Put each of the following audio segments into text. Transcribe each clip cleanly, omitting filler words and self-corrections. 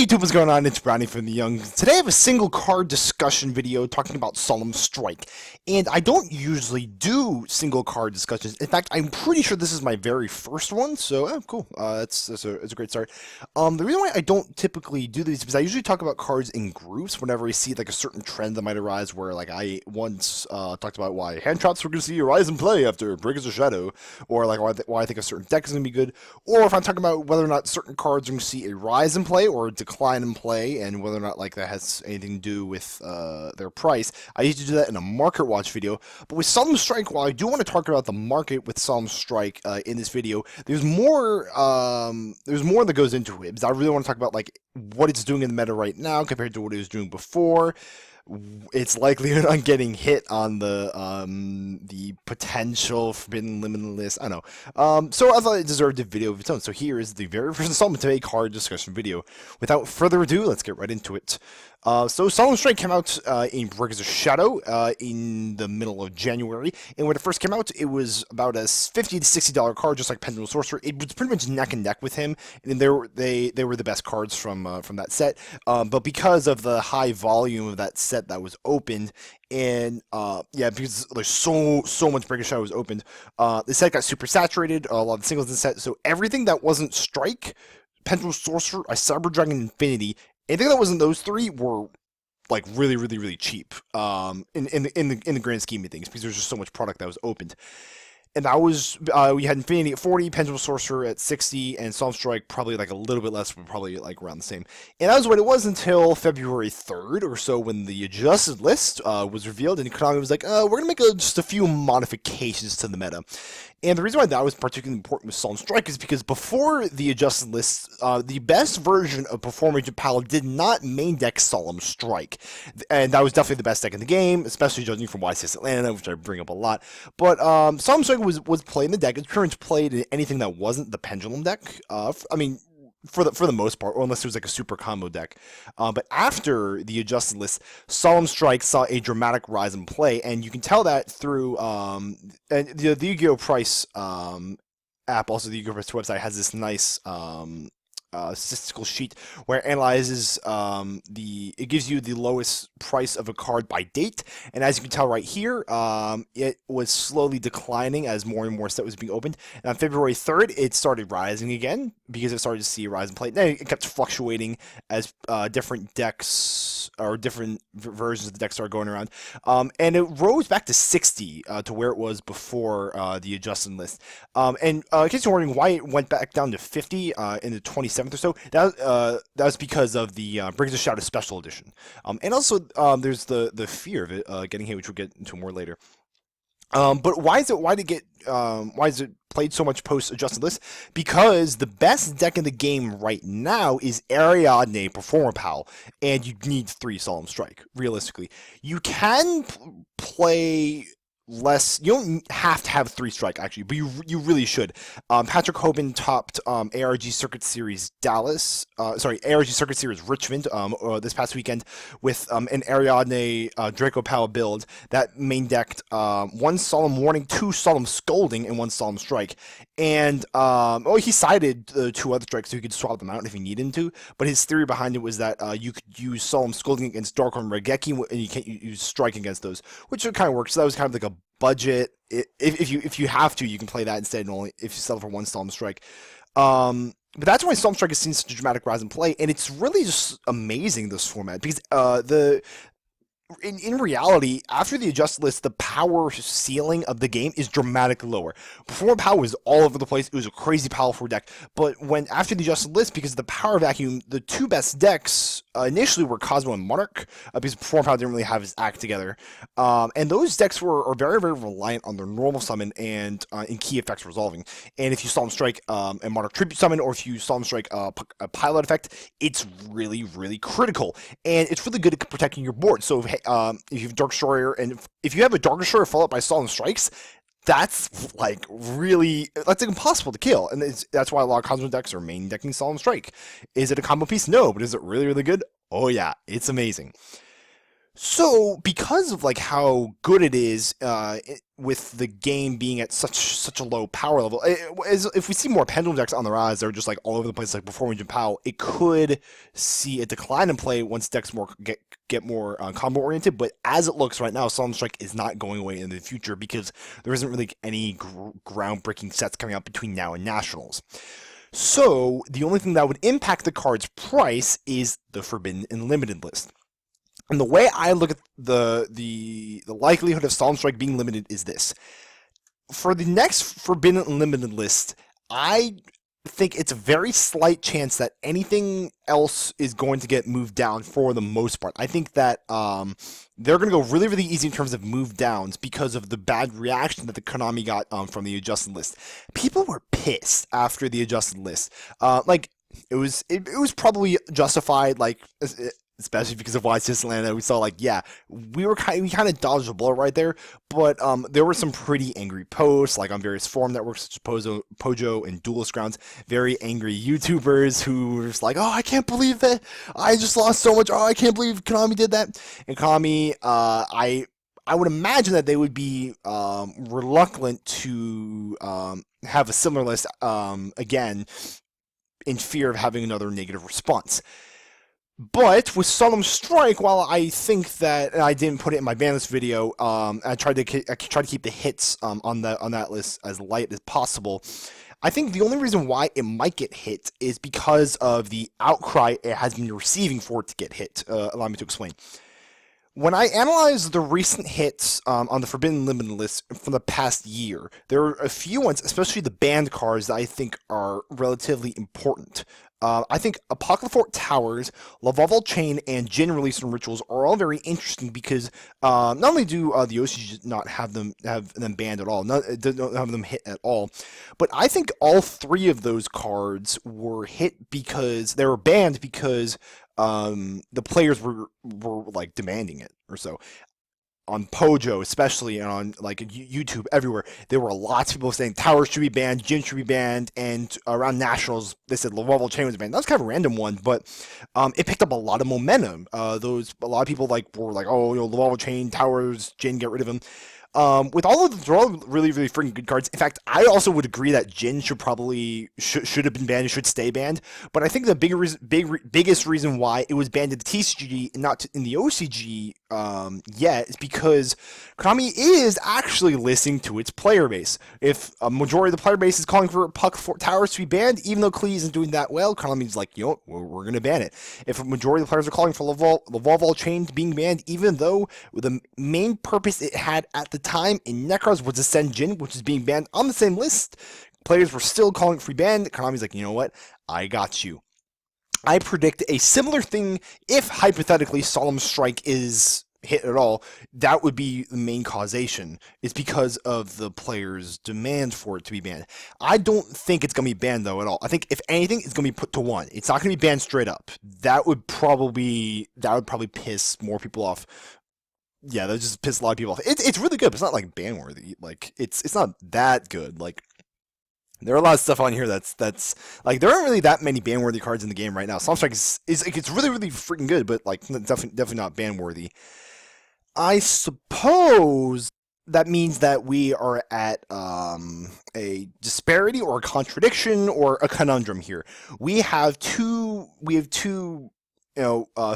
Hey YouTube, what's going on? It's Brownie from the Young. Today I have a single card discussion video talking about Solemn Strike. And I don't usually do single card discussions. In fact, I'm pretty sure this is my very first one, so cool. It's a great start. The reason why I don't typically do these is because I usually talk about cards in groups whenever I see like a certain trend that might arise, where like I once talked about why hand traps were going to see a rise in play after Breakers of Shadow, or like why I think a certain deck is going to be good, or if I'm talking about whether or not certain cards are going to see a rise in play or a decline in play, and whether or not like that has anything to do with their price. I used to do that in a market watch video, but with Solemn Strike, while I do want to talk about the market with Solemn Strike in this video, there's more that goes into it, because I really want to talk about like what it's doing in the meta right now compared to what it was doing before, its likelihood on getting hit on the potential forbidden limitless. I don't know. So I thought it deserved a video of its own. So here is the very first installment of a card discussion video. Without further ado, let's get right into it. So Solemn Strike came out in Breakers of Shadow in the middle of January, and when it first came out, it was about a $50 to $60 card, just like Pendulum Sorcerer. It was pretty much neck and neck with him, and they were the best cards from that set. But because of the high volume of that set that was opened, and yeah, because there's so much Breakers of Shadow was opened, the set got super saturated. A lot of the singles in the set, so everything that wasn't Strike, Pendulum Sorcerer, a Cyber Dragon Infinity, anything that wasn't those three were like really cheap in the grand scheme of things, because there's just so much product that was opened. And that was, we had Infinity at 40, Pendulum Sorcerer at 60, and Solemn Strike probably like a little bit less, but probably like around the same. And that was what it was until February 3rd or so, when the adjusted list was revealed, and Konami was like, we're going to make just a few modifications to the meta. And the reason why that was particularly important with Solemn Strike is because before the adjusted list, the best version of Performer Agent Pal did not main deck Solemn Strike. And that was definitely the best deck in the game, especially judging from YCS Atlanta, which I bring up a lot. But Solemn Strike was played in the deck. It's pretty much played in anything that wasn't the Pendulum deck. I mean, for the most part, or unless it was like a super combo deck. But after the adjusted list, Solemn Strike saw a dramatic rise in play, and you can tell that through and the Yu-Gi-Oh! Price app, also the Yu-Gi-Oh! Price website, has this nice statistical sheet where it analyzes it gives you the lowest price of a card by date, and as you can tell right here, it was slowly declining as more and more set was being opened. And on February 3rd, it started rising again because it started to see a rise in play. Then it kept fluctuating as different decks or different versions of the deck started going around, and it rose back to 60 to where it was before the adjusted list. And in case you're wondering why it went back down to 50 in the 27th or so, that was because of the Breakers of Shadow Special Edition, and also there's the fear of it getting hit, which we'll get into more later. But why is it played so much post adjusted list? Because the best deck in the game right now is Ariadne Performer Pal, and you need 3 Solemn Strike. Realistically, you can play less. You don't have to have 3 strike actually, but you really should. Patrick Hoban topped ARG Circuit Series Dallas, ARG Circuit Series Richmond this past weekend with an Ariadne Draco Pal build that main decked 1 Solemn Warning, 2 Solemn Scolding, and 1 Solemn Strike. And he sided 2 other strikes so he could swap them out if he needed to. But his theory behind it was that you could use Solemn Scolding against Darkhorn Regeki, and you can't use Strike against those, which kind of works. So that was kind of like a budget. If you have to, you can play that instead, and only if you settle for 1 Solemn Strike. But that's why Solemn Strike has seen such a dramatic rise in play, and it's really just amazing, this format, because in reality, after the adjusted list, the power ceiling of the game is dramatically lower. Before, power was all over the place. It was a crazy powerful deck. But after the adjusted list, because of the power vacuum, the 2 best decks initially were Cosmo and Monarch, because before power didn't really have his act together. And those decks are very reliant on their normal summon and in key effects resolving. And if you Solemn Strike and Monarch Tribute Summon, or if you Solemn Strike a pilot effect, it's really critical. And it's really good at protecting your board. So if you have Dark Destroyer, and if you have a Dark Destroyer followed by Solemn Strikes, that's like that's impossible to kill, and that's why a lot of Cosmo decks are main decking Solemn Strike. Is it a combo piece? No, but is it really good? Oh yeah, it's amazing. So, because of like how good it is, with the game being at such a low power level, if we see more pendulum decks on the rise, they're just like all over the place, like before Engine Pow, it could see a decline in play once decks get more combo oriented. But as it looks right now, Solemn Strike is not going away in the future because there isn't really any groundbreaking sets coming out between now and Nationals. So the only thing that would impact the card's price is the Forbidden and Limited list. And the way I look at the likelihood of Solemn Strike being limited is this. For the next Forbidden Unlimited list, I think it's a very slight chance that anything else is going to get moved down for the most part. I think that they're going to go really, really easy in terms of move downs because of the bad reaction that the Konami got from the adjusted list. People were pissed after the adjusted list. It was probably justified, like, especially because of YCS Atlanta. We saw, like, yeah, we kind of dodged a bullet right there, but there were some pretty angry posts, like on various forum networks such as Pojo and Duelist Grounds, very angry YouTubers who were just like, oh, I can't believe that I just lost so much, oh, I can't believe Konami did that. And Konami, I would imagine that they would be reluctant to have a similar list again, in fear of having another negative response. But with Solemn Strike, while I think that, and I didn't put it in my ban list video, I tried to keep the hits on that list as light as possible. I think the only reason why it might get hit is because of the outcry it has been receiving for it to get hit. Allow me to explain. When I analyze the recent hits on the Forbidden Limited list from the past year, there are a few ones, especially the banned cards, that I think are relatively important. I think Apocryphal Towers, Lavalval Chain, and Jin Release and Rituals are all very interesting because not only do the OCG not have them banned at all, don't have them hit at all, but I think all three of those cards were hit because they were banned because the players were like demanding it or so. On Pojo, especially, and on like YouTube, everywhere, there were lots of people saying Towers should be banned, Jin should be banned, and around Nationals, they said Lavalval Chain was banned. That was kind of a random one, but it picked up a lot of momentum. A lot of people were like, oh, Lavalval Chain, Towers, Jin, get rid of him. With all of them, they're all really, really freaking good cards. In fact, I also would agree that Jin should have been banned and should stay banned. But I think the biggest reason why it was banned in the TCG and not in the OCG yet is because Konami is actually listening to its player base. If a majority of the player base is calling for Puck Towers to be banned, even though Klee isn't doing that well, Konami's like, we're going to ban it. If a majority of the players are calling for Lavalval Chain being banned, even though the main purpose it had at the time in Necros was to send Jin, which is being banned on the same list, players were still calling for ban. Konami's like, you know what? I got you. I predict a similar thing if, hypothetically, Solemn Strike is hit at all. That would be the main causation. It's because of the players' demand for it to be banned. I don't think it's going to be banned, though, at all. I think, if anything, it's going to be put to 1. It's not going to be banned straight up. That would probably piss more people off. Yeah, that just piss a lot of people off. It's really good, but it's not like ban worthy. Like, it's not that good. Like, there are a lot of stuff on here that's like, there aren't really that many ban worthy cards in the game right now. Solemn Strike is it's really, really freaking good, but like definitely not ban worthy. I suppose that means that we are at a disparity or a contradiction or a conundrum here. We have two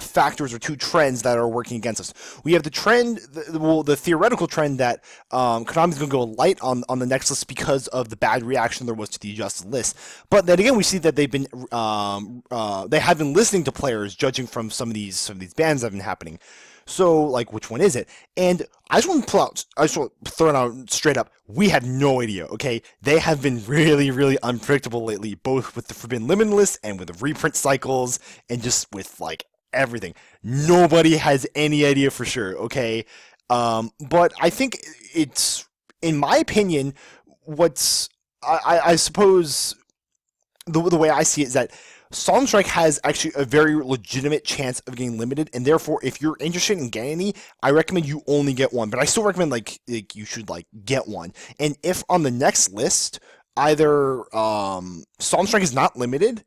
factors or two trends that are working against us. We have the trend, the theoretical trend that Konami's going to go light on the next list because of the bad reaction there was to the adjusted list. But then again, we see that they have been listening to players, judging from some of these bans that have been happening. So, like, which one is it? And I just want to throw it out straight up. We have no idea, okay? They have been really, really unpredictable lately, both with the Forbidden Limited list and with the reprint cycles, and just with, like, everything. Nobody has any idea for sure, okay? But I think it's, in my opinion, I suppose the way I see it is that Solemn Strike has actually a very legitimate chance of getting limited, and therefore, if you're interested in getting any, I recommend you only get one. But I still recommend like you should get one. And if on the next list either Solemn Strike is not limited,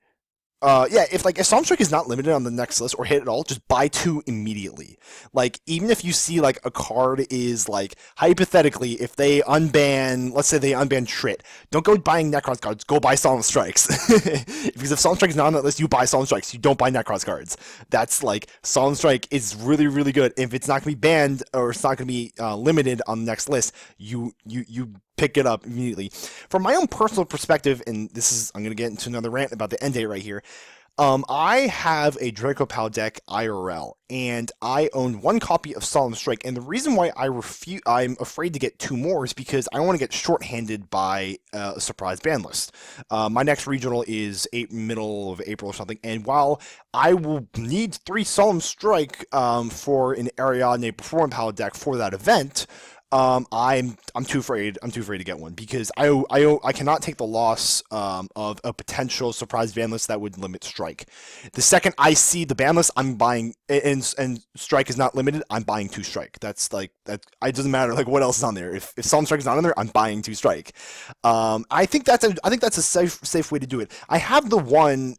yeah, if Solemn Strike is not limited on the next list or hit at all, just buy 2 immediately. Like, even if you see like a card is like, hypothetically, if they unban, let's say they unban Trit, don't go buying Necros cards, go buy Solemn Strikes. Because if Solemn Strike is not on that list, you buy Solemn Strikes, you don't buy Necros cards. That's like, Solemn Strike is really, really good. If it's not going to be banned or it's not going to be limited on the next list, you pick it up immediately. From my own personal perspective, and I'm going to get into another rant about the end date right here. I have a Draco Pal deck IRL, and I own 1 copy of Solemn Strike, and the reason why I'm afraid to get 2 more is because I want to get shorthanded by a surprise ban list. My next regional is middle of April or something, and while I will need 3 Solemn Strike for an Ariadne Perform Pal deck for that event, I'm too afraid. I'm too afraid to get one because I cannot take the loss of a potential surprise ban list that would limit Strike. The second I see the ban list, I'm buying, and Strike is not limited, I'm buying 2 Strike. That's like that. It doesn't matter like what else is on there. If Solemn Strike is not on there, I'm buying 2 Strike. I think that's a safe way to do it. I have the one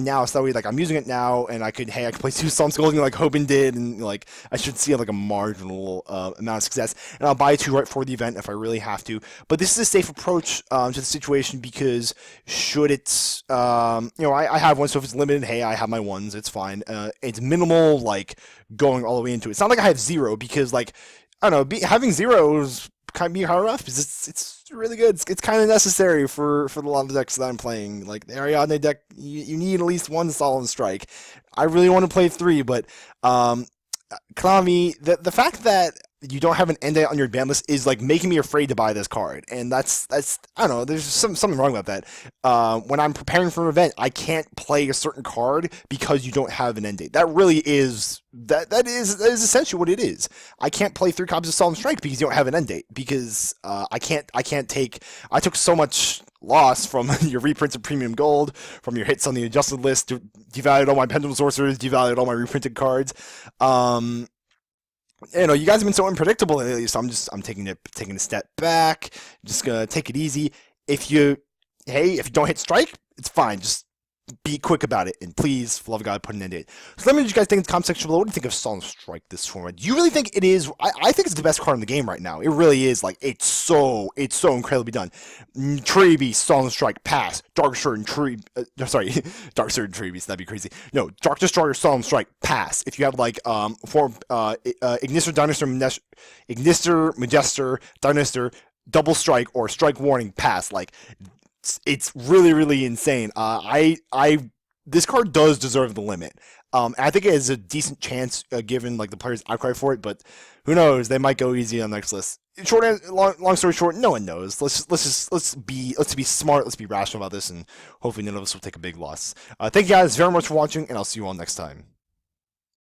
now, so that way like I'm using it now, and I could play 2 Solemn Skulls like Hoban did, and like I should see like a marginal amount of success. And I'll buy 2 right for the event if I really have to. But this is a safe approach to the situation because should it's, I have one, so if it's limited, hey, I have my ones, it's fine. It's minimal, like, going all the way into it. It's not like I have 0 because, like, I don't know, having 0 is kind of be hard enough because it's really good. It's kind of necessary for the lot of decks that I'm playing. Like, the Ariadne deck, you need at least 1 Solemn Strike. I really want to play 3, but, Konami, the fact that you don't have an end date on your ban list is like making me afraid to buy this card, and that's I don't know. There's something wrong about that. When I'm preparing for an event, I can't play a certain card because you don't have an end date. That really is that is essentially what it is. I can't play 3 copies of Solemn Strike because you don't have an end date because I can't take. I took so much loss from your reprints of Premium Gold, from your hits on the adjusted list, devalued all my Pendulum Sorcerers, devalued all my reprinted cards. You guys have been so unpredictable lately, so I'm taking a step back. Just gonna take it easy. If you don't hit Strike, it's fine. Just be quick about it, and please, for the love of God, put an end date. So let me know what you guys think in the comment section below. What do you think of Solemn Strike this format? Do you really think it is? I think it's the best card in the game right now. It really is. Like, it's so incredibly done. Treebeast, Solemn Strike, pass. Dark Sword and Dark Sword and Treebeast, that'd be crazy. No, Dark Destroyer, Solemn Strike, pass. If you have like Ignister, Magester, Dynastor, Double Strike, or Strike Warning, pass. Like, it's really, really insane. This card does deserve the limit. I think it has a decent chance given like the players' outcry for it, but who knows? They might go easy on the next list. Long story short, no one knows. Let's be smart. Let's be rational about this, and hopefully none of us will take a big loss. Thank you guys very much for watching, and I'll see you all next time.